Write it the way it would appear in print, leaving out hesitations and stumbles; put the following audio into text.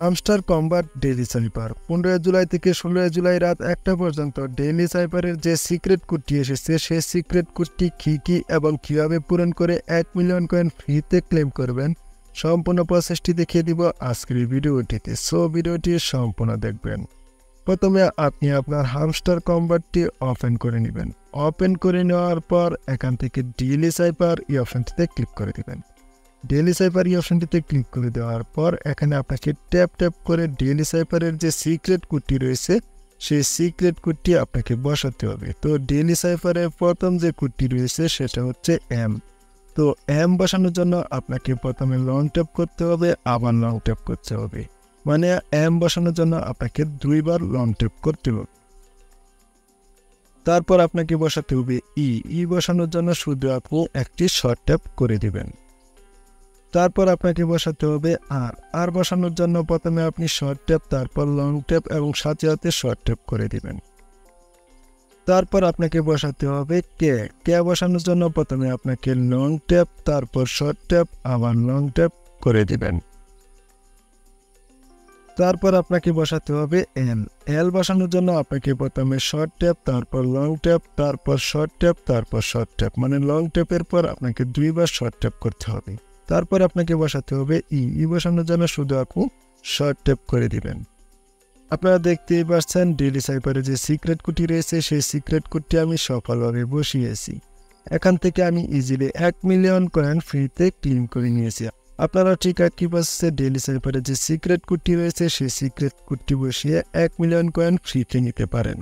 Hamster combat daily সাইপার 15 July থেকে 16 জুলাই রাত 1টা পর্যন্ত ডেইলি সাইপারের যে সিক্রেট কোডটি এসেছে সেই সিক্রেট কোডটি কী এবং কিভাবে পূরণ করে 1 মিলিয়ন কয়েন ফ্রিতে ক্লেম করবেন সম্পূর্ণ প্রসেসটি দেখিয়ে দিব আজকের ভিডিওটিতে। সো ভিডিওটি সম্পূর্ণ দেখবেন। প্রথমে আপনি আপনার হামস্টার কম্বাটটি ওপেন করে নেবেন। ওপেন করে নেওয়ার পর এখান থেকে ডেইলি সাইপার এই অপশনটিতে ক্লিক করে দিবেন। ডেইলি সাইপার এই অপশনটিতে ক্লিক করে দেওয়ার পর এখানে আপনাকে ট্যাপ করে ডেইলি সাইপারের যে সিক্রেট কোডটি রয়েছে সেই সিক্রেট কোডটি আপনাকে বসাতে হবে। তো ডেইলি সাইপারের প্রথম যে কোডটি রয়েছে সেটা হচ্ছে এম। তো এম বসানোর জন্য আপনাকে প্রথমে লং ট্যাপ করতে হবে, আবার লং ট্যাপ করতে হবে। মানে এম বসানোর জন্য আপনাকে 2 বার লং ট্যাপ করতে হবে। তারপর আপনাকে বসাতে হবে ই বসানোর জন্য শুধু আপনি একটি শর্ট ট্যাপ করে দিবেন। তারপর আপনাকে বসাতে হবে আর বসানোর জন্য প্রথমে আপনি শর্ট ট্যাপ, তারপর লং ট্যাপ এবং সাথে সাথে শর্ট ট্যাপ করে দিবেন। তারপর আপনাকে বসাতে হবে কে বসানোর জন্য প্রথমে আপনাকে লং ট্যাপ, তারপর শর্ট ট্যাপ, আবার লং ট্যাপ করে দিবেন। তারপর আপনাকে বসাতে হবে এল বসানোর জন্য আপনাকে প্রথমে শর্ট ট্যাপ, তারপর লং ট্যাপ, তারপর শর্ট ট্যাপ, তারপর শর্ট ট্যাপ, মানে লং ট্যাপের পর আপনাকে 2 বার শর্ট ট্যাপ করতে হবে। তারপর আপনাকে বসাতে হবে ই বসানোর জন্য শুধু আপনি শর্ট ট্যাপ করে দিবেন। আপনারা দেখতেই পাচ্ছেন ডেইলি সাইপারে যে সিক্রেট কোডটি রয়েছে সেই সিক্রেট কোডটি আমি সফলভাবে বসিয়েছি। এখান থেকে আমি ইজিলি 1 মিলিয়ন কয়েন ফ্রিতে ক্লেম করে নিয়েছি। আপনারা ঠিক একই প্রসেসে ডেইলি সাইপারে যে সিক্রেট কোডটি রয়েছে সেই সিক্রেট কোডটি বসিয়ে 1 মিলিয়ন কয়েন ফ্রিতে নিতে পারেন।